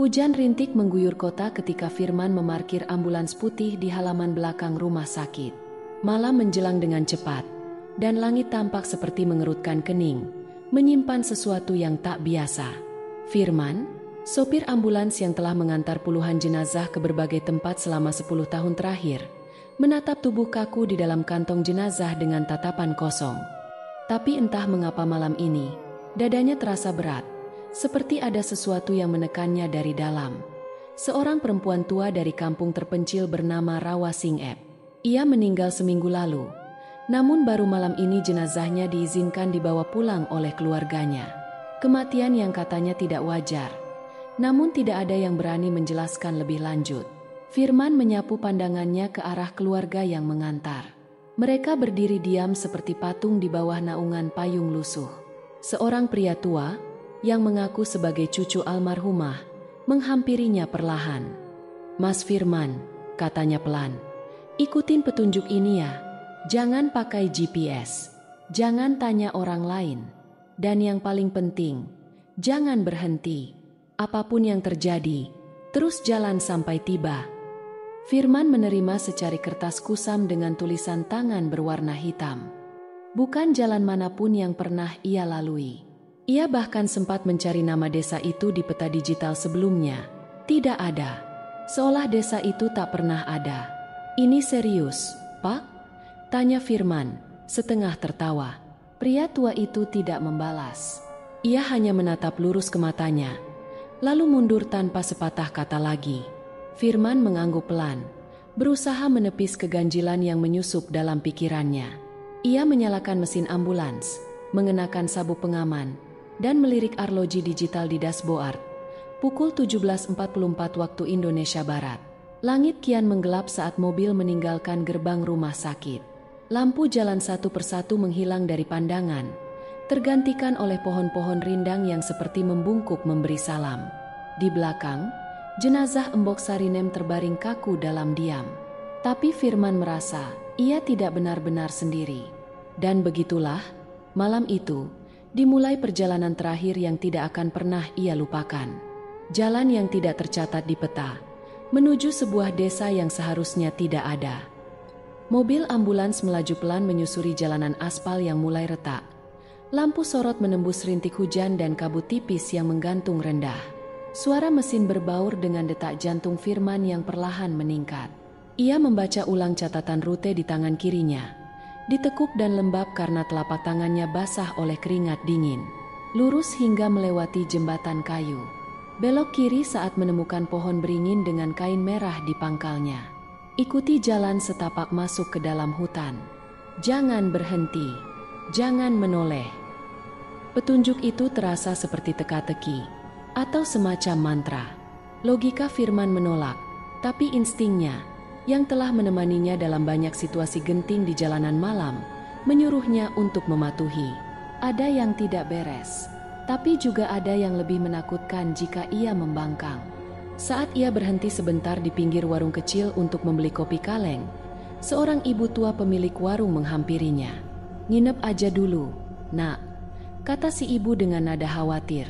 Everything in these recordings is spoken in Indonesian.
Hujan rintik mengguyur kota ketika Firman memarkir ambulans putih di halaman belakang rumah sakit. Malam menjelang dengan cepat, dan langit tampak seperti mengerutkan kening, menyimpan sesuatu yang tak biasa. Firman, sopir ambulans yang telah mengantar puluhan jenazah ke berbagai tempat selama 10 tahun terakhir, menatap tubuh kaku di dalam kantong jenazah dengan tatapan kosong. Tapi entah mengapa malam ini, dadanya terasa berat, seperti ada sesuatu yang menekannya dari dalam. Seorang perempuan tua dari kampung terpencil bernama Rawa Singep. Ia meninggal seminggu lalu, namun baru malam ini jenazahnya diizinkan dibawa pulang oleh keluarganya. Kematian yang katanya tidak wajar, namun tidak ada yang berani menjelaskan lebih lanjut. Firman menyapu pandangannya ke arah keluarga yang mengantar. Mereka berdiri diam seperti patung di bawah naungan payung lusuh. Seorang pria tua, yang mengaku sebagai cucu almarhumah, menghampirinya perlahan. "Mas Firman," katanya pelan, "ikutin petunjuk ini ya. Jangan pakai GPS. Jangan tanya orang lain. Dan yang paling penting, jangan berhenti. Apapun yang terjadi, terus jalan sampai tiba." Firman menerima secari kertas kusam dengan tulisan tangan berwarna hitam. Bukan jalan manapun yang pernah ia lalui. Ia bahkan sempat mencari nama desa itu di peta digital sebelumnya. Tidak ada. Seolah desa itu tak pernah ada. "Ini serius, Pak?" tanya Firman, setengah tertawa. Pria tua itu tidak membalas. Ia hanya menatap lurus ke matanya, lalu mundur tanpa sepatah kata lagi. Firman mengangguk pelan, berusaha menepis keganjilan yang menyusup dalam pikirannya. Ia menyalakan mesin ambulans, mengenakan sabuk pengaman, dan melirik arloji digital di dashboard. Pukul 17.44 waktu Indonesia Barat. Langit kian menggelap saat mobil meninggalkan gerbang rumah sakit. Lampu jalan satu persatu menghilang dari pandangan, tergantikan oleh pohon-pohon rindang yang seperti membungkuk memberi salam. Di belakang, jenazah Embok Sarinem terbaring kaku dalam diam. Tapi Firman merasa ia tidak benar-benar sendiri. Dan begitulah, malam itu dimulai perjalanan terakhir yang tidak akan pernah ia lupakan. Jalan yang tidak tercatat di peta, menuju sebuah desa yang seharusnya tidak ada. Mobil ambulans melaju pelan menyusuri jalanan aspal yang mulai retak. Lampu sorot menembus rintik hujan dan kabut tipis yang menggantung rendah. Suara mesin berbaur dengan detak jantung Firman yang perlahan meningkat. Ia membaca ulang catatan rute di tangan kirinya. Ditekuk dan lembab karena telapak tangannya basah oleh keringat dingin. Lurus hingga melewati jembatan kayu. Belok kiri saat menemukan pohon beringin dengan kain merah di pangkalnya. Ikuti jalan setapak masuk ke dalam hutan. Jangan berhenti. Jangan menoleh. Petunjuk itu terasa seperti teka-teki, atau semacam mantra. Logika Firman menolak, tapi instingnya, yang telah menemaninya dalam banyak situasi genting di jalanan malam, menyuruhnya untuk mematuhi. Ada yang tidak beres, tapi juga ada yang lebih menakutkan jika ia membangkang. Saat ia berhenti sebentar di pinggir warung kecil untuk membeli kopi kaleng, seorang ibu tua pemilik warung menghampirinya. "Nginep aja dulu, Nak," kata si ibu dengan nada khawatir.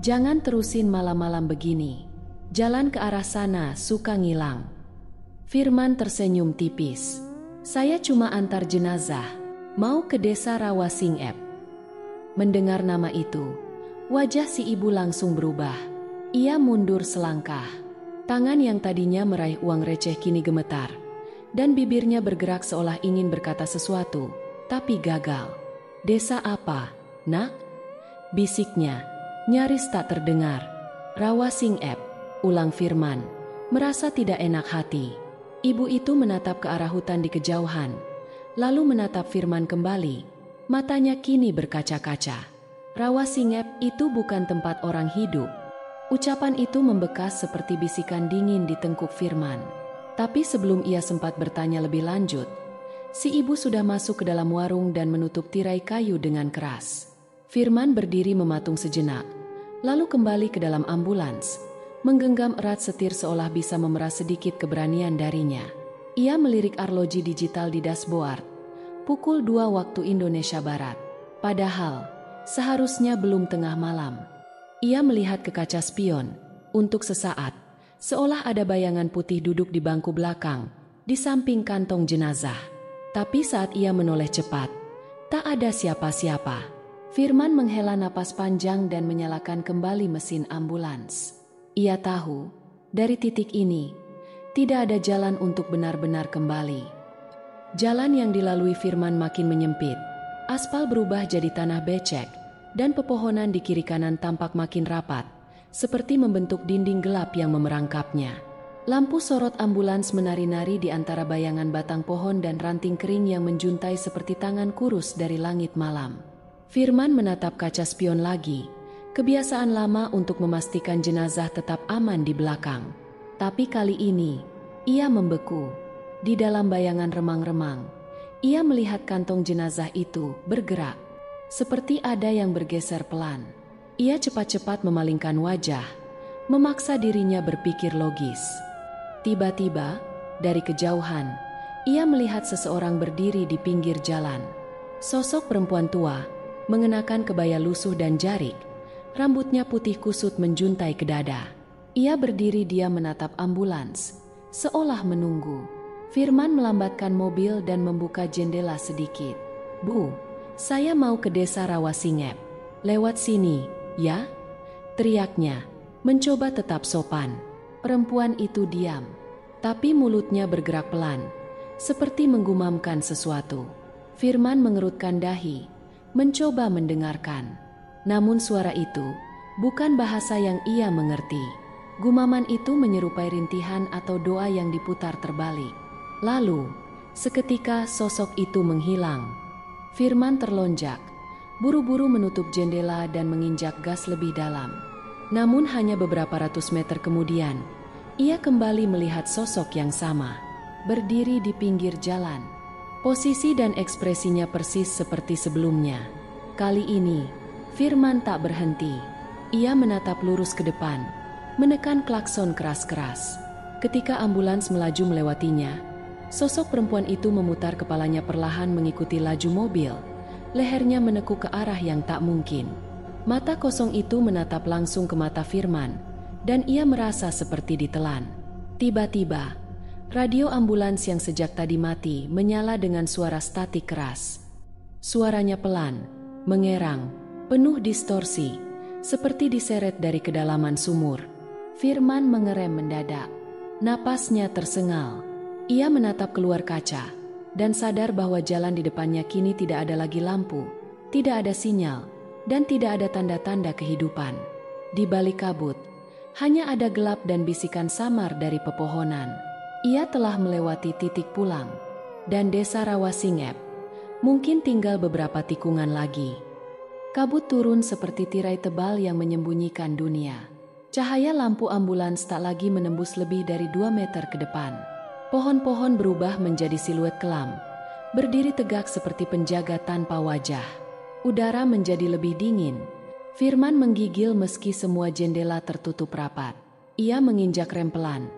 "Jangan terusin malam-malam begini. Jalan ke arah sana suka ngilang." Firman tersenyum tipis. "Saya cuma antar jenazah, mau ke desa Rawa Singep." Mendengar nama itu, wajah si ibu langsung berubah. Ia mundur selangkah. Tangan yang tadinya meraih uang receh kini gemetar, dan bibirnya bergerak seolah ingin berkata sesuatu, tapi gagal. "Desa apa, Nak?" bisiknya, nyaris tak terdengar. "Rawa Singep," ulang Firman, merasa tidak enak hati. Ibu itu menatap ke arah hutan di kejauhan, lalu menatap Firman kembali. Matanya kini berkaca-kaca. "Rawa Singep itu bukan tempat orang hidup." Ucapan itu membekas seperti bisikan dingin di tengkuk Firman. Tapi sebelum ia sempat bertanya lebih lanjut, si ibu sudah masuk ke dalam warung dan menutup tirai kayu dengan keras. Firman berdiri mematung sejenak, lalu kembali ke dalam ambulans, menggenggam erat setir seolah bisa memeras sedikit keberanian darinya. Ia melirik arloji digital di dashboard. Pukul 2 waktu Indonesia Barat. Padahal, seharusnya belum tengah malam. Ia melihat ke kaca spion, Untuk sesaat, seolah ada bayangan putih duduk di bangku belakang, di samping kantong jenazah. Tapi saat ia menoleh cepat, tak ada siapa-siapa. Firman menghela napas panjang dan menyalakan kembali mesin ambulans. Ia tahu, dari titik ini, tidak ada jalan untuk benar-benar kembali. Jalan yang dilalui Firman makin menyempit. Aspal berubah jadi tanah becek, dan pepohonan di kiri kanan tampak makin rapat, seperti membentuk dinding gelap yang memerangkapnya. Lampu sorot ambulans menari-nari di antara bayangan batang pohon dan ranting kering yang menjuntai seperti tangan kurus dari langit malam. Firman menatap kaca spion lagi, kebiasaan lama untuk memastikan jenazah tetap aman di belakang. Tapi kali ini, ia membeku. Di dalam bayangan remang-remang, ia melihat kantong jenazah itu bergerak, seperti ada yang bergeser pelan. Ia cepat-cepat memalingkan wajah, memaksa dirinya berpikir logis. Tiba-tiba, dari kejauhan, ia melihat seseorang berdiri di pinggir jalan. Sosok perempuan tua, mengenakan kebaya lusuh dan jarik, rambutnya putih kusut menjuntai ke dada. Ia berdiri diam menatap ambulans, seolah menunggu. Firman melambatkan mobil dan membuka jendela sedikit. "Bu, saya mau ke desa Rawasingep. Lewat sini, ya?" teriaknya, mencoba tetap sopan. Perempuan itu diam, tapi mulutnya bergerak pelan, seperti menggumamkan sesuatu. Firman mengerutkan dahi, mencoba mendengarkan. Namun suara itu bukan bahasa yang ia mengerti. Gumaman itu menyerupai rintihan atau doa yang diputar terbalik. Lalu, seketika sosok itu menghilang. Firman terlonjak, buru-buru menutup jendela dan menginjak gas lebih dalam. Namun hanya beberapa ratus meter kemudian, ia kembali melihat sosok yang sama, berdiri di pinggir jalan. Posisi dan ekspresinya persis seperti sebelumnya. Kali ini, Firman tak berhenti. Ia menatap lurus ke depan, menekan klakson keras-keras. Ketika ambulans melaju melewatinya, sosok perempuan itu memutar kepalanya perlahan mengikuti laju mobil. Lehernya menekuk ke arah yang tak mungkin. Mata kosong itu menatap langsung ke mata Firman, dan ia merasa seperti ditelan. Tiba-tiba, radio ambulans yang sejak tadi mati menyala dengan suara statik keras. Suaranya pelan, mengerang, penuh distorsi, seperti diseret dari kedalaman sumur. Firman mengerem mendadak. Napasnya tersengal. Ia menatap keluar kaca, dan sadar bahwa jalan di depannya kini tidak ada lagi lampu, tidak ada sinyal, dan tidak ada tanda-tanda kehidupan. Di balik kabut, hanya ada gelap dan bisikan samar dari pepohonan. Ia telah melewati titik pulang, dan desa Rawasingep mungkin tinggal beberapa tikungan lagi. Kabut turun seperti tirai tebal yang menyembunyikan dunia. Cahaya lampu ambulans tak lagi menembus lebih dari 2 meter ke depan. Pohon-pohon berubah menjadi siluet kelam, berdiri tegak seperti penjaga tanpa wajah. Udara menjadi lebih dingin. Firman menggigil meski semua jendela tertutup rapat. Ia menginjak rem pelan.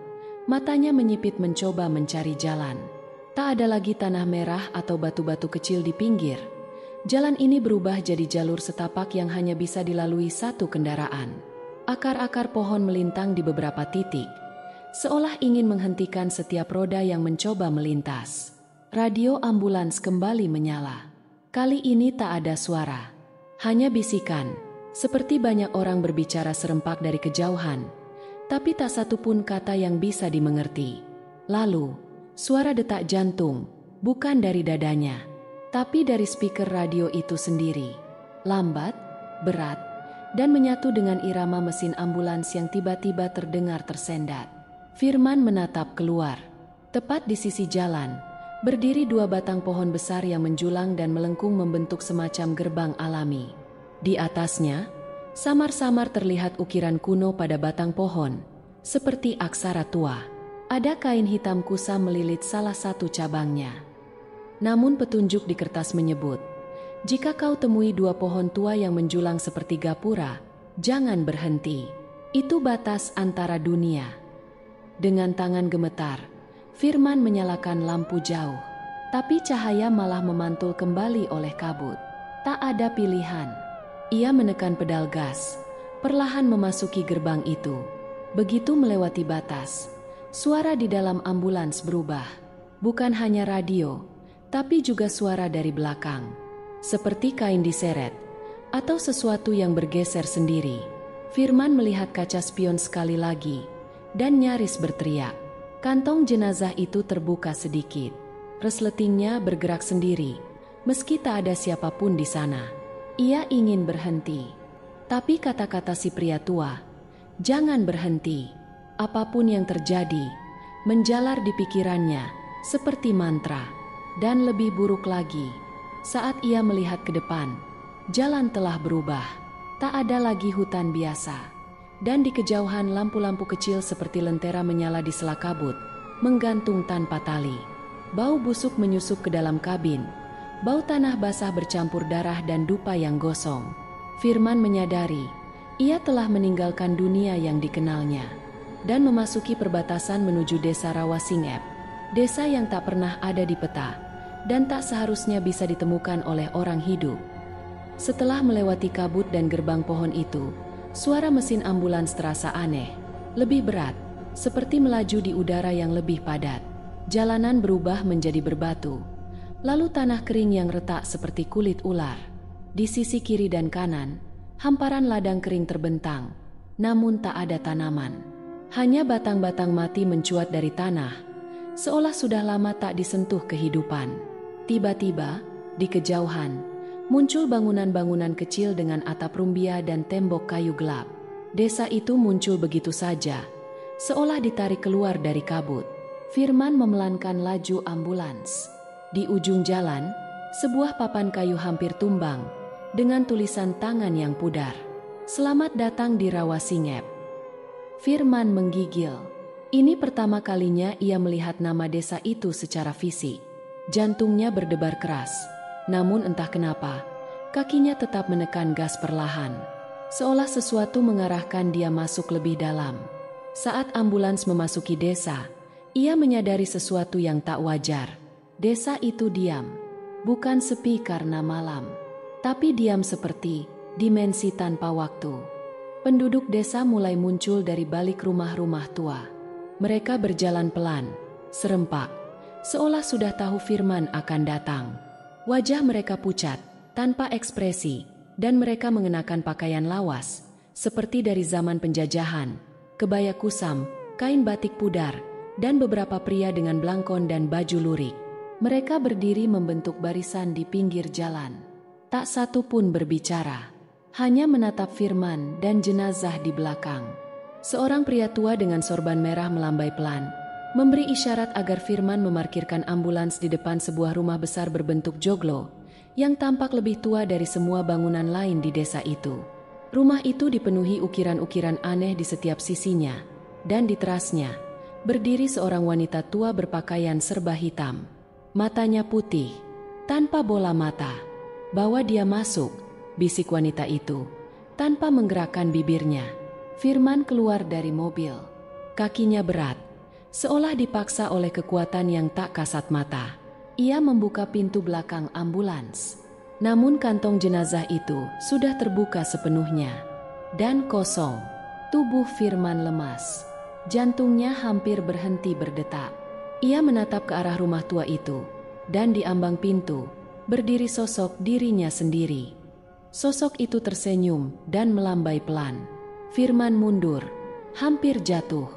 Matanya menyipit mencoba mencari jalan. Tak ada lagi tanah merah atau batu-batu kecil di pinggir. Jalan ini berubah jadi jalur setapak yang hanya bisa dilalui satu kendaraan. Akar-akar pohon melintang di beberapa titik, seolah ingin menghentikan setiap roda yang mencoba melintas. Radio ambulans kembali menyala. Kali ini tak ada suara, hanya bisikan, seperti banyak orang berbicara serempak dari kejauhan, tapi tak satu pun kata yang bisa dimengerti. Lalu, suara detak jantung, bukan dari dadanya, tapi dari speaker radio itu sendiri. Lambat, berat, dan menyatu dengan irama mesin ambulans yang tiba-tiba terdengar tersendat. Firman menatap keluar. Tepat di sisi jalan, berdiri 2 batang pohon besar yang menjulang dan melengkung membentuk semacam gerbang alami. Di atasnya, samar-samar terlihat ukiran kuno pada batang pohon, seperti aksara tua. Ada kain hitam kusam melilit salah satu cabangnya. Namun petunjuk di kertas menyebut, jika kau temui 2 pohon tua yang menjulang seperti gapura, jangan berhenti. Itu batas antara dunia. Dengan tangan gemetar, Firman menyalakan lampu jauh, tapi cahaya malah memantul kembali oleh kabut. Tak ada pilihan. Ia menekan pedal gas, perlahan memasuki gerbang itu. Begitu melewati batas, suara di dalam ambulans berubah. Bukan hanya radio, tapi juga suara dari belakang. Seperti kain diseret, atau sesuatu yang bergeser sendiri. Firman melihat kaca spion sekali lagi, dan nyaris berteriak. Kantong jenazah itu terbuka sedikit. Resletingnya bergerak sendiri, meski tak ada siapapun di sana. Ia ingin berhenti. Tapi kata-kata si pria tua, "Jangan berhenti." Apapun yang terjadi, menjalar di pikirannya seperti mantra. Dan lebih buruk lagi, saat ia melihat ke depan, jalan telah berubah. Tak ada lagi hutan biasa. Dan di kejauhan lampu-lampu kecil seperti lentera menyala di sela kabut, menggantung tanpa tali. Bau busuk menyusup ke dalam kabin. Bau tanah basah bercampur darah dan dupa yang gosong. Firman menyadari, ia telah meninggalkan dunia yang dikenalnya dan memasuki perbatasan menuju desa Rawasingep. Desa yang tak pernah ada di peta dan tak seharusnya bisa ditemukan oleh orang hidup. Setelah melewati kabut dan gerbang pohon itu, suara mesin ambulans terasa aneh, lebih berat, seperti melaju di udara yang lebih padat. Jalanan berubah menjadi berbatu, lalu tanah kering yang retak seperti kulit ular. Di sisi kiri dan kanan, hamparan ladang kering terbentang, namun tak ada tanaman. Hanya batang-batang mati mencuat dari tanah, seolah sudah lama tak disentuh kehidupan. Tiba-tiba, di kejauhan, muncul bangunan-bangunan kecil dengan atap rumbia dan tembok kayu gelap. Desa itu muncul begitu saja, seolah ditarik keluar dari kabut. Firman memelankan laju ambulans. Di ujung jalan, sebuah papan kayu hampir tumbang, dengan tulisan tangan yang pudar. "Selamat datang di Rawasingep." Firman menggigil. Ini pertama kalinya ia melihat nama desa itu secara fisik. Jantungnya berdebar keras. Namun entah kenapa, kakinya tetap menekan gas perlahan. Seolah sesuatu mengarahkan dia masuk lebih dalam. Saat ambulans memasuki desa, ia menyadari sesuatu yang tak wajar. Desa itu diam, bukan sepi karena malam, tapi diam seperti dimensi tanpa waktu. Penduduk desa mulai muncul dari balik rumah-rumah tua. Mereka berjalan pelan, serempak, seolah sudah tahu Firman akan datang. Wajah mereka pucat, tanpa ekspresi, dan mereka mengenakan pakaian lawas, seperti dari zaman penjajahan, kebaya kusam, kain batik pudar, dan beberapa pria dengan blangkon dan baju lurik. Mereka berdiri membentuk barisan di pinggir jalan. Tak satu pun berbicara, hanya menatap Firman dan jenazah di belakang. Seorang pria tua dengan sorban merah melambai pelan, memberi isyarat agar Firman memarkirkan ambulans di depan sebuah rumah besar berbentuk joglo, yang tampak lebih tua dari semua bangunan lain di desa itu. Rumah itu dipenuhi ukiran-ukiran aneh di setiap sisinya, dan di terasnya berdiri seorang wanita tua berpakaian serba hitam. Matanya putih, tanpa bola mata. "Bawa dia masuk," bisik wanita itu, tanpa menggerakkan bibirnya. Firman keluar dari mobil. Kakinya berat, seolah dipaksa oleh kekuatan yang tak kasat mata. Ia membuka pintu belakang ambulans. Namun kantong jenazah itu sudah terbuka sepenuhnya dan kosong. Tubuh Firman lemas. Jantungnya hampir berhenti berdetak. Ia menatap ke arah rumah tua itu, dan di ambang pintu berdiri sosok dirinya sendiri. Sosok itu tersenyum dan melambai pelan. Firman mundur, hampir jatuh.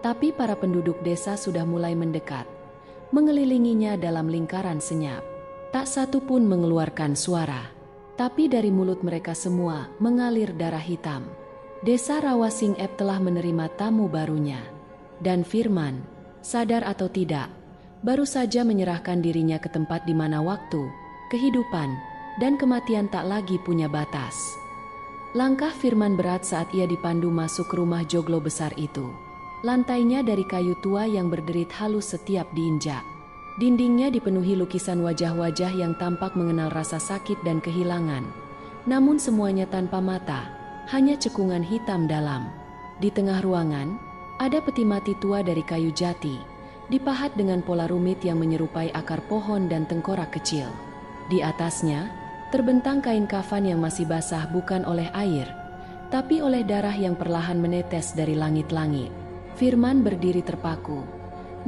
Tapi para penduduk desa sudah mulai mendekat, mengelilinginya dalam lingkaran senyap. Tak satu pun mengeluarkan suara, tapi dari mulut mereka semua mengalir darah hitam. Desa Rawasingep telah menerima tamu barunya. Dan Firman, sadar atau tidak, baru saja menyerahkan dirinya ke tempat di mana waktu, kehidupan, dan kematian tak lagi punya batas. Langkah Firman berat saat ia dipandu masuk ke rumah joglo besar itu. Lantainya dari kayu tua yang berderit halus setiap diinjak. Dindingnya dipenuhi lukisan wajah-wajah yang tampak mengenal rasa sakit dan kehilangan. Namun semuanya tanpa mata, hanya cekungan hitam dalam. Di tengah ruangan, ada peti mati tua dari kayu jati, dipahat dengan pola rumit yang menyerupai akar pohon dan tengkorak kecil. Di atasnya, terbentang kain kafan yang masih basah bukan oleh air, tapi oleh darah yang perlahan menetes dari langit-langit. Firman berdiri terpaku.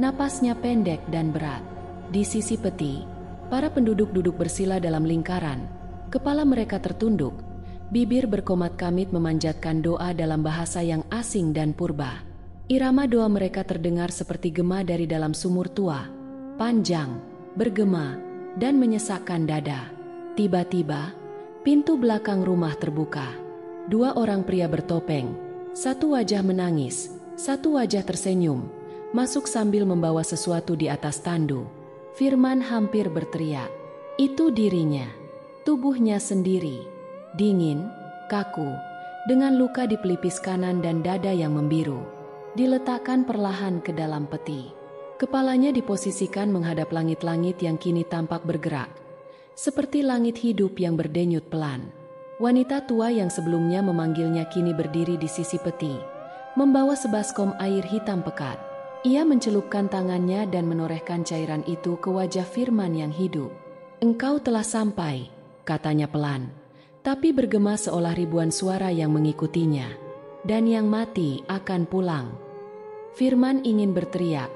Napasnya pendek dan berat. Di sisi peti, para penduduk duduk bersila dalam lingkaran. Kepala mereka tertunduk, bibir berkomat-kamit memanjatkan doa dalam bahasa yang asing dan purba. Irama doa mereka terdengar seperti gema dari dalam sumur tua, panjang, bergema, dan menyesakkan dada. Tiba-tiba, pintu belakang rumah terbuka. 2 orang pria bertopeng, satu wajah menangis, satu wajah tersenyum, masuk sambil membawa sesuatu di atas tandu. Firman hampir berteriak. Itu dirinya, tubuhnya sendiri, dingin, kaku, dengan luka di pelipis kanan dan dada yang membiru. Diletakkan perlahan ke dalam peti. Kepalanya diposisikan menghadap langit-langit yang kini tampak bergerak, seperti langit hidup yang berdenyut pelan. Wanita tua yang sebelumnya memanggilnya kini berdiri di sisi peti, membawa sebaskom air hitam pekat. Ia mencelupkan tangannya dan menorehkan cairan itu ke wajah Firman yang hidup. "Engkau telah sampai," katanya pelan, tapi bergema seolah ribuan suara yang mengikutinya. "Dan yang mati akan pulang." Firman ingin berteriak,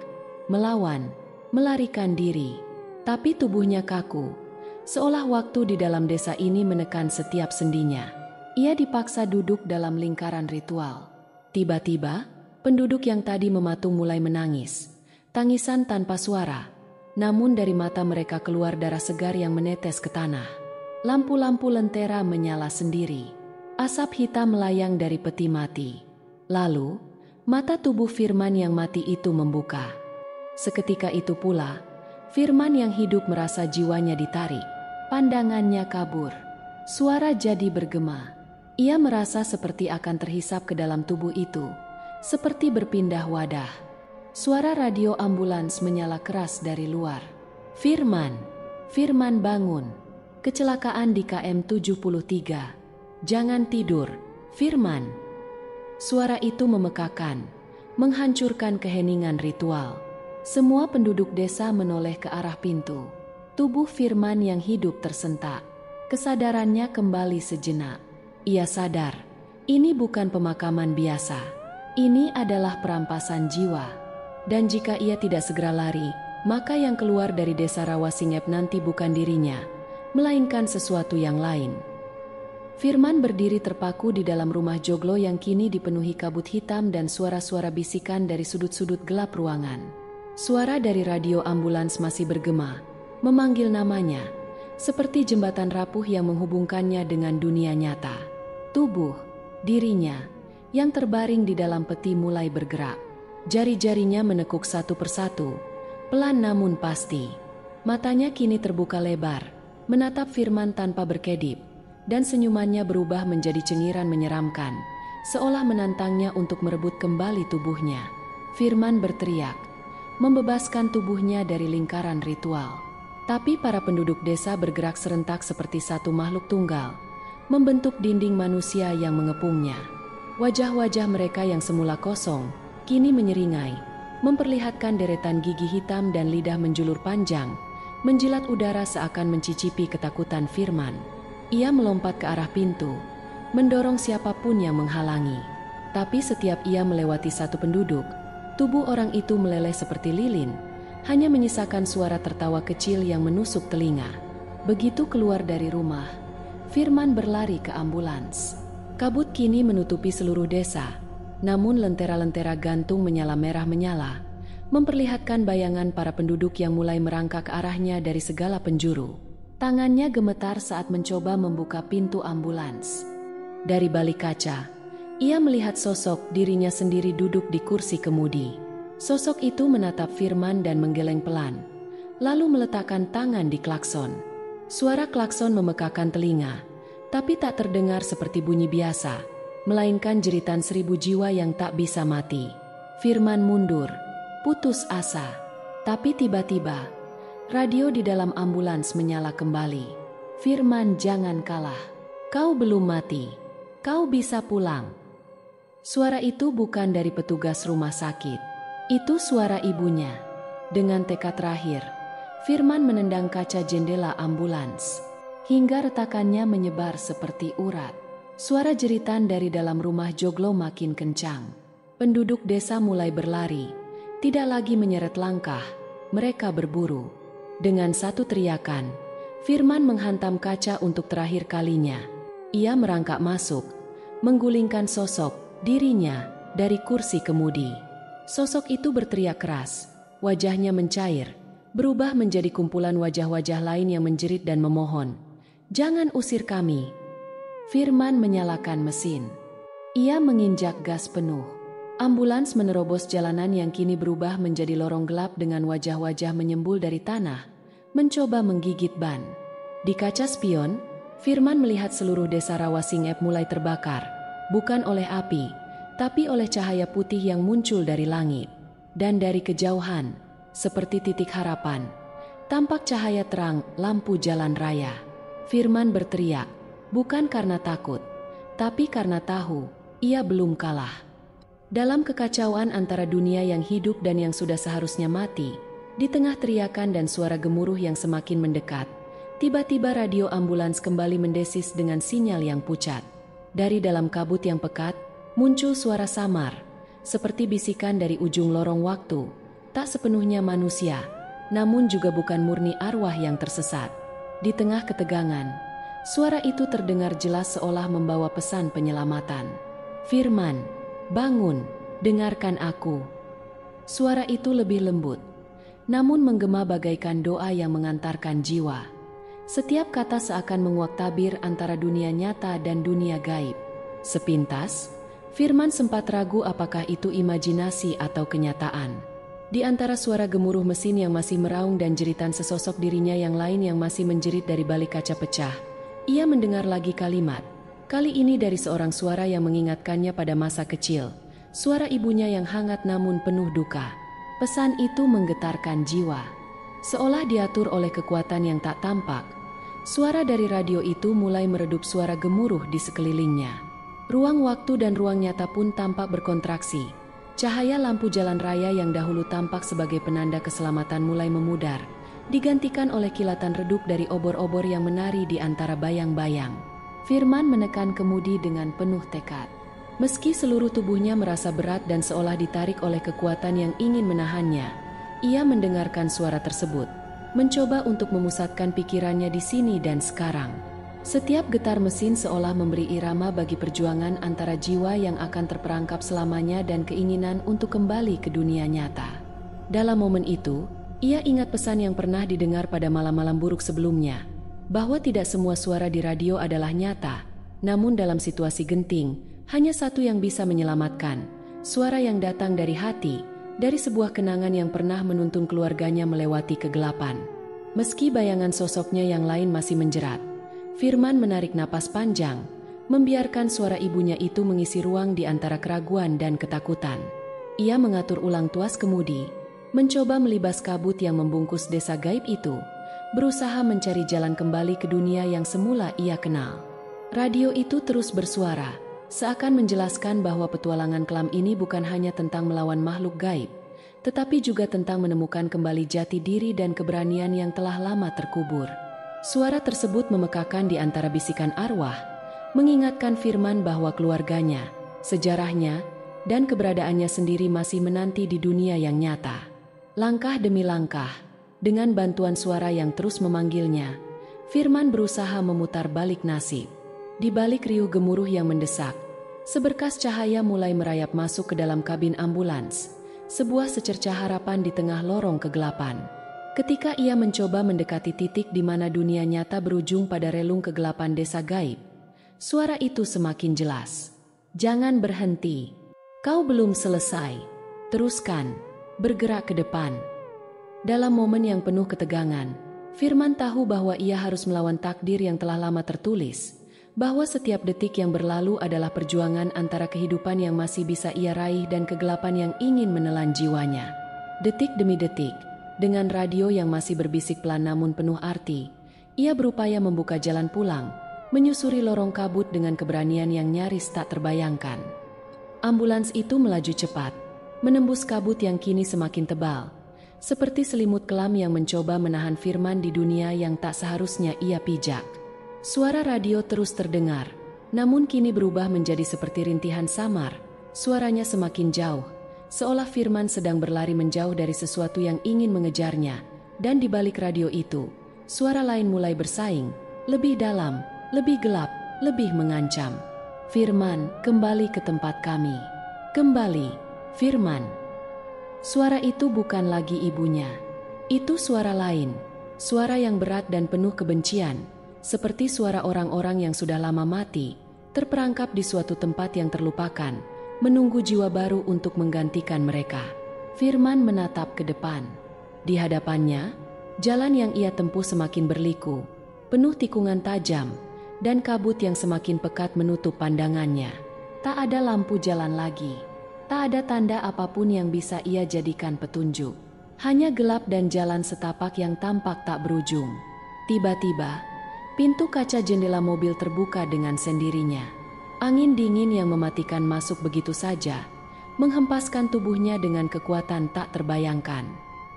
melawan, melarikan diri, tapi tubuhnya kaku. Seolah waktu di dalam desa ini menekan setiap sendinya. Ia dipaksa duduk dalam lingkaran ritual. Tiba-tiba, penduduk yang tadi mematung mulai menangis. Tangisan tanpa suara, namun dari mata mereka keluar darah segar yang menetes ke tanah. Lampu-lampu lentera menyala sendiri. Asap hitam melayang dari peti mati. Lalu, mata tubuh Firman yang mati itu membuka. Seketika itu pula, Firman yang hidup merasa jiwanya ditarik. Pandangannya kabur. Suara jadi bergema. Ia merasa seperti akan terhisap ke dalam tubuh itu, seperti berpindah wadah. Suara radio ambulans menyala keras dari luar. "Firman, Firman bangun. Kecelakaan di KM 73. Jangan tidur, Firman." Suara itu memekakan, menghancurkan keheningan ritual. Semua penduduk desa menoleh ke arah pintu. Tubuh Firman yang hidup tersentak. Kesadarannya kembali sejenak. Ia sadar, ini bukan pemakaman biasa. Ini adalah perampasan jiwa. Dan jika ia tidak segera lari, maka yang keluar dari desa Rawasingep nanti bukan dirinya, melainkan sesuatu yang lain. Firman berdiri terpaku di dalam rumah joglo yang kini dipenuhi kabut hitam dan suara-suara bisikan dari sudut-sudut gelap ruangan. Suara dari radio ambulans masih bergema, memanggil namanya, seperti jembatan rapuh yang menghubungkannya dengan dunia nyata. Tubuh, dirinya, yang terbaring di dalam peti mulai bergerak. Jari-jarinya menekuk satu persatu, pelan namun pasti. Matanya kini terbuka lebar, menatap Firman tanpa berkedip, dan senyumannya berubah menjadi cengiran menyeramkan, seolah menantangnya untuk merebut kembali tubuhnya. Firman berteriak, membebaskan tubuhnya dari lingkaran ritual. Tapi para penduduk desa bergerak serentak seperti satu makhluk tunggal, membentuk dinding manusia yang mengepungnya. Wajah-wajah mereka yang semula kosong, kini menyeringai, memperlihatkan deretan gigi hitam dan lidah menjulur panjang, menjilat udara seakan mencicipi ketakutan Firman. Ia melompat ke arah pintu, mendorong siapapun yang menghalangi. Tapi setiap ia melewati satu penduduk, tubuh orang itu meleleh seperti lilin, hanya menyisakan suara tertawa kecil yang menusuk telinga. Begitu keluar dari rumah, Firman berlari ke ambulans. Kabut kini menutupi seluruh desa, namun lentera-lentera gantung menyala merah menyala, memperlihatkan bayangan para penduduk yang mulai merangkak ke arahnya dari segala penjuru. Tangannya gemetar saat mencoba membuka pintu ambulans. Dari balik kaca, ia melihat sosok dirinya sendiri duduk di kursi kemudi. Sosok itu menatap Firman dan menggeleng pelan, lalu meletakkan tangan di klakson. Suara klakson memekakan telinga, tapi tak terdengar seperti bunyi biasa, melainkan jeritan 1000 jiwa yang tak bisa mati. Firman mundur, putus asa. Tapi tiba-tiba, radio di dalam ambulans menyala kembali. "Firman, jangan kalah. Kau belum mati. Kau bisa pulang." Suara itu bukan dari petugas rumah sakit. Itu suara ibunya. Dengan tekad terakhir, Firman menendang kaca jendela ambulans, hingga retakannya menyebar seperti urat. Suara jeritan dari dalam rumah Joglo makin kencang. Penduduk desa mulai berlari, tidak lagi menyeret langkah, mereka berburu. Dengan satu teriakan, Firman menghantam kaca untuk terakhir kalinya. Ia merangkak masuk, menggulingkan sosok dirinya dari kursi kemudi. Sosok itu berteriak keras, wajahnya mencair, berubah menjadi kumpulan wajah-wajah lain yang menjerit dan memohon, "Jangan usir kami." Firman menyalakan mesin. Ia menginjak gas penuh. Ambulans menerobos jalanan yang kini berubah menjadi lorong gelap dengan wajah-wajah menyembul dari tanah, mencoba menggigit ban. Di kaca spion, Firman melihat seluruh desa Rawasingep mulai terbakar, bukan oleh api, tapi oleh cahaya putih yang muncul dari langit. Dan dari kejauhan, seperti titik harapan, tampak cahaya terang lampu jalan raya. Firman berteriak, bukan karena takut, tapi karena tahu, ia belum kalah. Dalam kekacauan antara dunia yang hidup dan yang sudah seharusnya mati, di tengah teriakan dan suara gemuruh yang semakin mendekat, tiba-tiba radio ambulans kembali mendesis dengan sinyal yang pucat. Dari dalam kabut yang pekat, muncul suara samar, seperti bisikan dari ujung lorong waktu, tak sepenuhnya manusia, namun juga bukan murni arwah yang tersesat. Di tengah ketegangan, suara itu terdengar jelas seolah membawa pesan penyelamatan. "Firman, bangun, dengarkan aku." Suara itu lebih lembut, namun menggema bagaikan doa yang mengantarkan jiwa. Setiap kata seakan menguak tabir antara dunia nyata dan dunia gaib. Sepintas, Firman sempat ragu apakah itu imajinasi atau kenyataan. Di antara suara gemuruh mesin yang masih meraung dan jeritan sesosok dirinya yang lain yang masih menjerit dari balik kaca pecah, ia mendengar lagi kalimat, kali ini dari seorang suara yang mengingatkannya pada masa kecil, suara ibunya yang hangat namun penuh duka. Pesan itu menggetarkan jiwa. Seolah diatur oleh kekuatan yang tak tampak, suara dari radio itu mulai meredup suara gemuruh di sekelilingnya. Ruang waktu dan ruang nyata pun tampak berkontraksi. Cahaya lampu jalan raya yang dahulu tampak sebagai penanda keselamatan mulai memudar, digantikan oleh kilatan redup dari obor-obor yang menari di antara bayang-bayang. Firman menekan kemudi dengan penuh tekad. Meski seluruh tubuhnya merasa berat dan seolah ditarik oleh kekuatan yang ingin menahannya, ia mendengarkan suara tersebut, mencoba untuk memusatkan pikirannya di sini dan sekarang. Setiap getar mesin seolah memberi irama bagi perjuangan antara jiwa yang akan terperangkap selamanya dan keinginan untuk kembali ke dunia nyata. Dalam momen itu, ia ingat pesan yang pernah didengar pada malam-malam buruk sebelumnya, bahwa tidak semua suara di radio adalah nyata, namun dalam situasi genting, hanya satu yang bisa menyelamatkan, suara yang datang dari hati, dari sebuah kenangan yang pernah menuntun keluarganya melewati kegelapan. Meski bayangan sosoknya yang lain masih menjerat, Firman menarik napas panjang, membiarkan suara ibunya itu mengisi ruang di antara keraguan dan ketakutan. Ia mengatur ulang tuas kemudi, mencoba melibas kabut yang membungkus desa gaib itu, berusaha mencari jalan kembali ke dunia yang semula ia kenal. Radio itu terus bersuara, seakan menjelaskan bahwa petualangan kelam ini bukan hanya tentang melawan makhluk gaib, tetapi juga tentang menemukan kembali jati diri dan keberanian yang telah lama terkubur. Suara tersebut memekakan di antara bisikan arwah, mengingatkan Firman bahwa keluarganya, sejarahnya, dan keberadaannya sendiri masih menanti di dunia yang nyata. Langkah demi langkah, dengan bantuan suara yang terus memanggilnya, Firman berusaha memutar balik nasib. Di balik riuh gemuruh yang mendesak, seberkas cahaya mulai merayap masuk ke dalam kabin ambulans, sebuah secercah harapan di tengah lorong kegelapan. Ketika ia mencoba mendekati titik di mana dunia nyata berujung pada relung kegelapan desa gaib, suara itu semakin jelas. "Jangan berhenti. Kau belum selesai. Teruskan, bergerak ke depan." Dalam momen yang penuh ketegangan, Firman tahu bahwa ia harus melawan takdir yang telah lama tertulis, bahwa setiap detik yang berlalu adalah perjuangan antara kehidupan yang masih bisa ia raih dan kegelapan yang ingin menelan jiwanya. Detik demi detik, dengan radio yang masih berbisik pelan namun penuh arti, ia berupaya membuka jalan pulang, menyusuri lorong kabut dengan keberanian yang nyaris tak terbayangkan. Ambulans itu melaju cepat, menembus kabut yang kini semakin tebal, seperti selimut kelam yang mencoba menahan Firman di dunia yang tak seharusnya ia pijak. Suara radio terus terdengar, namun kini berubah menjadi seperti rintihan samar. Suaranya semakin jauh, seolah Firman sedang berlari menjauh dari sesuatu yang ingin mengejarnya. Dan di balik radio itu, suara lain mulai bersaing, lebih dalam, lebih gelap, lebih mengancam. Firman, kembali ke tempat kami. Kembali, Firman. Suara itu bukan lagi ibunya. Itu suara lain, suara yang berat dan penuh kebencian, seperti suara orang-orang yang sudah lama mati, terperangkap di suatu tempat yang terlupakan, menunggu jiwa baru untuk menggantikan mereka. Firman menatap ke depan. Di hadapannya, jalan yang ia tempuh semakin berliku, penuh tikungan tajam, dan kabut yang semakin pekat menutup pandangannya. Tak ada lampu jalan lagi. Tak ada tanda apapun yang bisa ia jadikan petunjuk. Hanya gelap dan jalan setapak yang tampak tak berujung. Tiba-tiba, pintu kaca jendela mobil terbuka dengan sendirinya. Angin dingin yang mematikan masuk begitu saja, menghempaskan tubuhnya dengan kekuatan tak terbayangkan.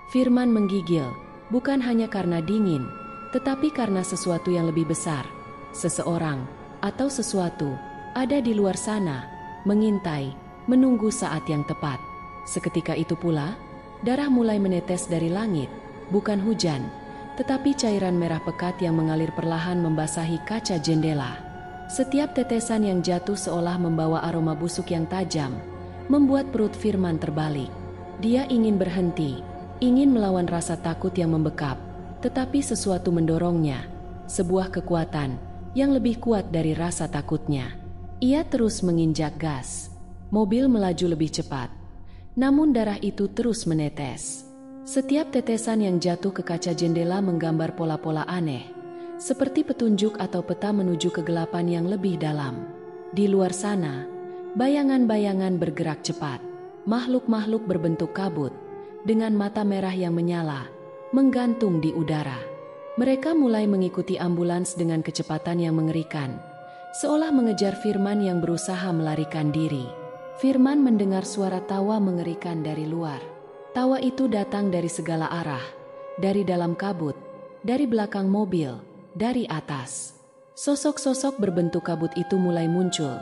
Firman menggigil, bukan hanya karena dingin, tetapi karena sesuatu yang lebih besar. Seseorang atau sesuatu ada di luar sana, mengintai, menunggu saat yang tepat. Seketika itu pula, darah mulai menetes dari langit, bukan hujan, tetapi cairan merah pekat yang mengalir perlahan membasahi kaca jendela. Setiap tetesan yang jatuh seolah membawa aroma busuk yang tajam, membuat perut Firman terbalik. Dia ingin berhenti, ingin melawan rasa takut yang membekap, tetapi sesuatu mendorongnya, sebuah kekuatan yang lebih kuat dari rasa takutnya. Ia terus menginjak gas. Mobil melaju lebih cepat. Namun darah itu terus menetes. Setiap tetesan yang jatuh ke kaca jendela menggambar pola-pola aneh, seperti petunjuk atau peta menuju kegelapan yang lebih dalam. Di luar sana, bayangan-bayangan bergerak cepat. Makhluk-makhluk berbentuk kabut, dengan mata merah yang menyala, menggantung di udara. Mereka mulai mengikuti ambulans dengan kecepatan yang mengerikan, seolah mengejar Firman yang berusaha melarikan diri. Firman mendengar suara tawa mengerikan dari luar. Tawa itu datang dari segala arah, dari dalam kabut, dari belakang mobil, dari atas. Sosok-sosok berbentuk kabut itu mulai muncul,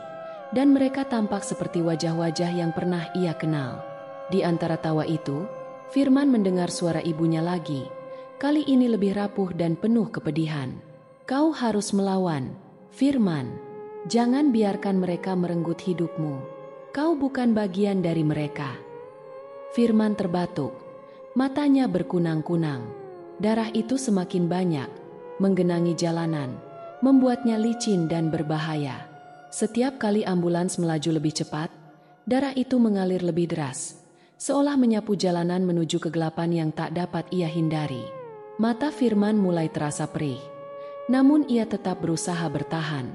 dan mereka tampak seperti wajah-wajah yang pernah ia kenal. Di antara tawa itu, Firman mendengar suara ibunya lagi, kali ini lebih rapuh dan penuh kepedihan. Kau harus melawan, Firman. Jangan biarkan mereka merenggut hidupmu. Kau bukan bagian dari mereka. Firman terbatuk, matanya berkunang-kunang. Darah itu semakin banyak, menggenangi jalanan, membuatnya licin dan berbahaya. Setiap kali ambulans melaju lebih cepat, darah itu mengalir lebih deras, seolah menyapu jalanan menuju kegelapan yang tak dapat ia hindari. Mata Firman mulai terasa perih, namun ia tetap berusaha bertahan.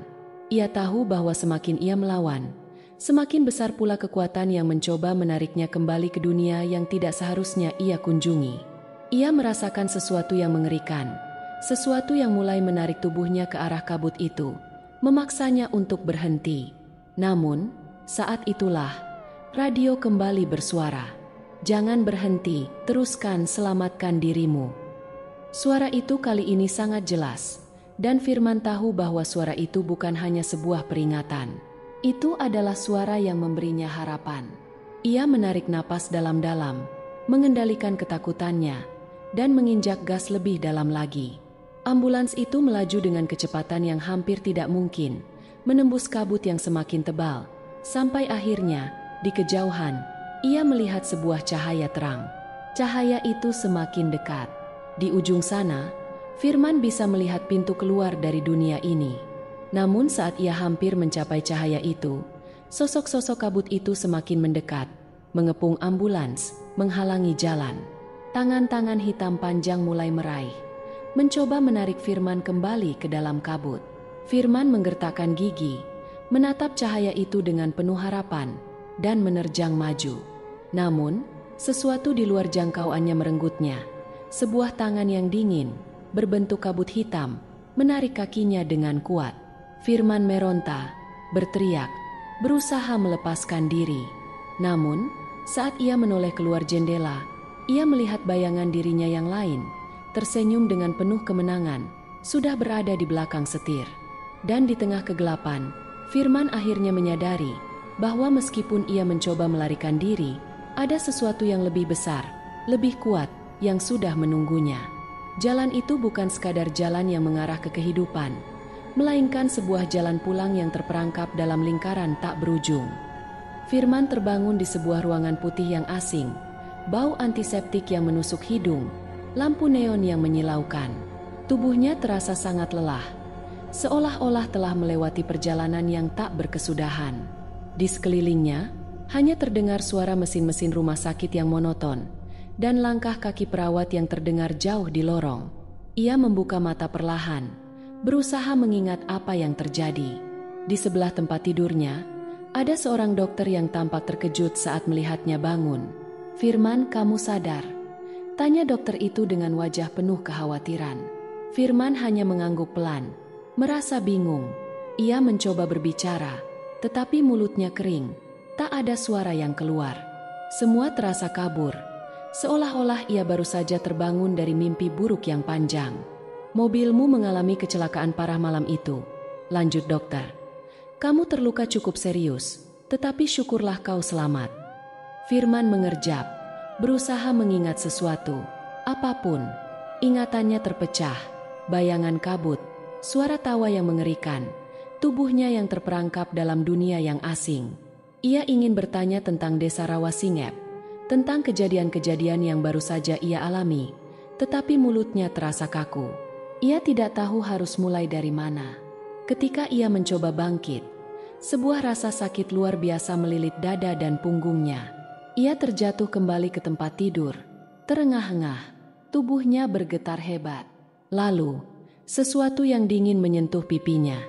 Ia tahu bahwa semakin ia melawan, semakin besar pula kekuatan yang mencoba menariknya kembali ke dunia yang tidak seharusnya ia kunjungi. Ia merasakan sesuatu yang mengerikan, sesuatu yang mulai menarik tubuhnya ke arah kabut itu, memaksanya untuk berhenti. Namun, saat itulah, radio kembali bersuara. Jangan berhenti, teruskan, selamatkan dirimu. Suara itu kali ini sangat jelas, dan Firman tahu bahwa suara itu bukan hanya sebuah peringatan. Itu adalah suara yang memberinya harapan. Ia menarik napas dalam-dalam, mengendalikan ketakutannya, dan menginjak gas lebih dalam lagi. Ambulans itu melaju dengan kecepatan yang hampir tidak mungkin, menembus kabut yang semakin tebal, sampai akhirnya, di kejauhan, ia melihat sebuah cahaya terang. Cahaya itu semakin dekat. Di ujung sana, Firman bisa melihat pintu keluar dari dunia ini. Namun saat ia hampir mencapai cahaya itu, sosok-sosok kabut itu semakin mendekat, mengepung ambulans, menghalangi jalan. Tangan-tangan hitam panjang mulai meraih, mencoba menarik Firman kembali ke dalam kabut. Firman menggertakkan gigi, menatap cahaya itu dengan penuh harapan, dan menerjang maju. Namun, sesuatu di luar jangkauannya merenggutnya. Sebuah tangan yang dingin, berbentuk kabut hitam, menarik kakinya dengan kuat. Firman meronta, berteriak, berusaha melepaskan diri. Namun, saat ia menoleh keluar jendela, ia melihat bayangan dirinya yang lain, tersenyum dengan penuh kemenangan, sudah berada di belakang setir. Dan di tengah kegelapan, Firman akhirnya menyadari bahwa meskipun ia mencoba melarikan diri, ada sesuatu yang lebih besar, lebih kuat, yang sudah menunggunya. Jalan itu bukan sekadar jalan yang mengarah ke kehidupan, melainkan sebuah jalan pulang yang terperangkap dalam lingkaran tak berujung. Firman terbangun di sebuah ruangan putih yang asing, bau antiseptik yang menusuk hidung, lampu neon yang menyilaukan. Tubuhnya terasa sangat lelah, seolah-olah telah melewati perjalanan yang tak berkesudahan. Di sekelilingnya, hanya terdengar suara mesin-mesin rumah sakit yang monoton, dan langkah kaki perawat yang terdengar jauh di lorong. Ia membuka mata perlahan, berusaha mengingat apa yang terjadi. Di sebelah tempat tidurnya, ada seorang dokter yang tampak terkejut saat melihatnya bangun. "Firman, kamu sadar?" tanya dokter itu dengan wajah penuh kekhawatiran. Firman hanya mengangguk pelan, merasa bingung. Ia mencoba berbicara, tetapi mulutnya kering, tak ada suara yang keluar. Semua terasa kabur, seolah-olah ia baru saja terbangun dari mimpi buruk yang panjang. "Mobilmu mengalami kecelakaan parah malam itu," lanjut dokter. "Kamu terluka cukup serius, tetapi syukurlah kau selamat." Firman mengerjap, berusaha mengingat sesuatu. Apapun, ingatannya terpecah, bayangan kabut, suara tawa yang mengerikan, tubuhnya yang terperangkap dalam dunia yang asing. Ia ingin bertanya tentang desa Rawasingep, tentang kejadian-kejadian yang baru saja ia alami, tetapi mulutnya terasa kaku. Ia tidak tahu harus mulai dari mana. Ketika ia mencoba bangkit, sebuah rasa sakit luar biasa melilit dada dan punggungnya. Ia terjatuh kembali ke tempat tidur, terengah-engah, tubuhnya bergetar hebat. Lalu, sesuatu yang dingin menyentuh pipinya.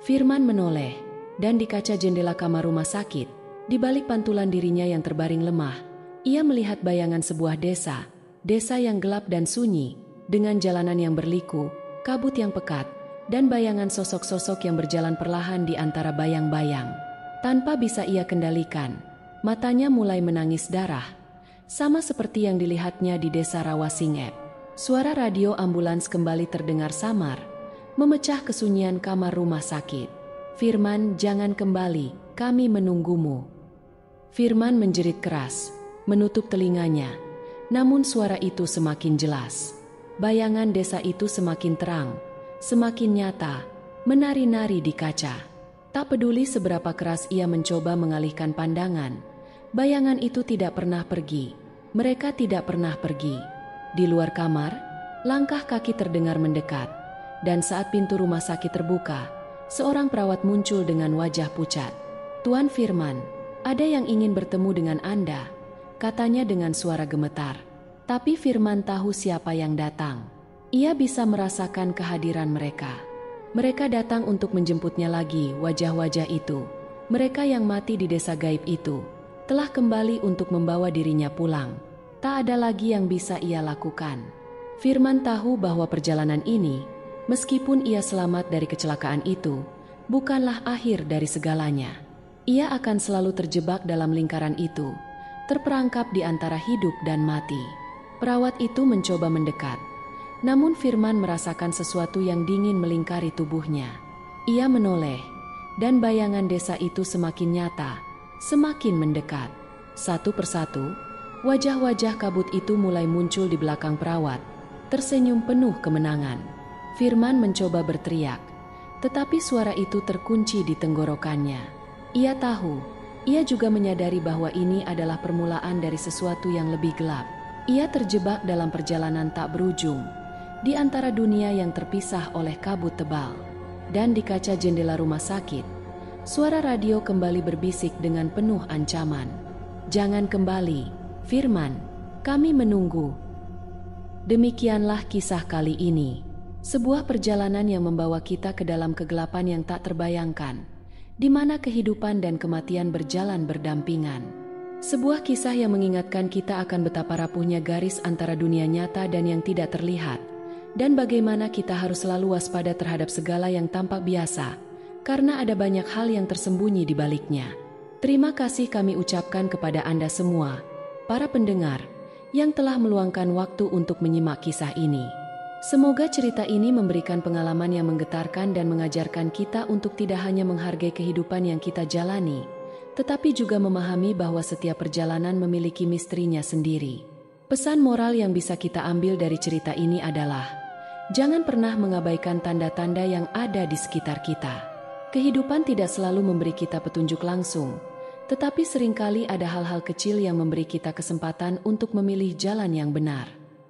Firman menoleh, dan di kaca jendela kamar rumah sakit, di balik pantulan dirinya yang terbaring lemah, ia melihat bayangan sebuah desa yang gelap dan sunyi, dengan jalanan yang berliku, kabut yang pekat, dan bayangan sosok-sosok yang berjalan perlahan di antara bayang-bayang. Tanpa bisa ia kendalikan, matanya mulai menangis darah, sama seperti yang dilihatnya di desa Rawasingep. Suara radio ambulans kembali terdengar samar, memecah kesunyian kamar rumah sakit. "Firman, jangan kembali, kami menunggumu." Firman menjerit keras, menutup telinganya, namun suara itu semakin jelas. Bayangan desa itu semakin terang, semakin nyata, menari-nari di kaca. Tak peduli seberapa keras ia mencoba mengalihkan pandangan, bayangan itu tidak pernah pergi. Mereka tidak pernah pergi. Di luar kamar, langkah kaki terdengar mendekat, dan saat pintu rumah sakit terbuka, seorang perawat muncul dengan wajah pucat. "Tuan Firman, ada yang ingin bertemu dengan Anda," katanya dengan suara gemetar. Tapi Firman tahu siapa yang datang. Ia bisa merasakan kehadiran mereka. Mereka datang untuk menjemputnya lagi. Wajah-wajah itu, mereka yang mati di desa gaib itu, telah kembali untuk membawa dirinya pulang. Tak ada lagi yang bisa ia lakukan. Firman tahu bahwa perjalanan ini, meskipun ia selamat dari kecelakaan itu, bukanlah akhir dari segalanya. Ia akan selalu terjebak dalam lingkaran itu, terperangkap di antara hidup dan mati. Perawat itu mencoba mendekat, namun Firman merasakan sesuatu yang dingin melingkari tubuhnya. Ia menoleh, dan bayangan desa itu semakin nyata, semakin mendekat. Satu persatu, wajah-wajah kabut itu mulai muncul di belakang perawat, tersenyum penuh kemenangan. Firman mencoba berteriak, tetapi suara itu terkunci di tenggorokannya. Ia tahu, ia juga menyadari bahwa ini adalah permulaan dari sesuatu yang lebih gelap. Ia terjebak dalam perjalanan tak berujung, di antara dunia yang terpisah oleh kabut tebal. Dan di kaca jendela rumah sakit, suara radio kembali berbisik dengan penuh ancaman. "Jangan kembali, Firman, kami menunggu." Demikianlah kisah kali ini. Sebuah perjalanan yang membawa kita ke dalam kegelapan yang tak terbayangkan, di mana kehidupan dan kematian berjalan berdampingan. Sebuah kisah yang mengingatkan kita akan betapa rapuhnya garis antara dunia nyata dan yang tidak terlihat, dan bagaimana kita harus selalu waspada terhadap segala yang tampak biasa, karena ada banyak hal yang tersembunyi di baliknya. Terima kasih kami ucapkan kepada Anda semua, para pendengar, yang telah meluangkan waktu untuk menyimak kisah ini. Semoga cerita ini memberikan pengalaman yang menggetarkan dan mengajarkan kita untuk tidak hanya menghargai kehidupan yang kita jalani, tetapi juga memahami bahwa setiap perjalanan memiliki misterinya sendiri. Pesan moral yang bisa kita ambil dari cerita ini adalah, jangan pernah mengabaikan tanda-tanda yang ada di sekitar kita. Kehidupan tidak selalu memberi kita petunjuk langsung, tetapi seringkali ada hal-hal kecil yang memberi kita kesempatan untuk memilih jalan yang benar.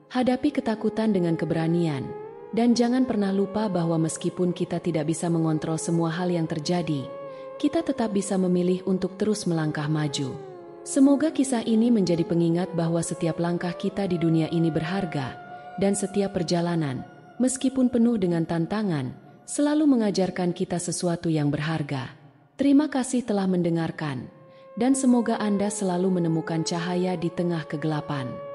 Hadapi ketakutan dengan keberanian, dan jangan pernah lupa bahwa meskipun kita tidak bisa mengontrol semua hal yang terjadi, kita tetap bisa memilih untuk terus melangkah maju. Semoga kisah ini menjadi pengingat bahwa setiap langkah kita di dunia ini berharga, dan setiap perjalanan, meskipun penuh dengan tantangan, selalu mengajarkan kita sesuatu yang berharga. Terima kasih telah mendengarkan, dan semoga Anda selalu menemukan cahaya di tengah kegelapan.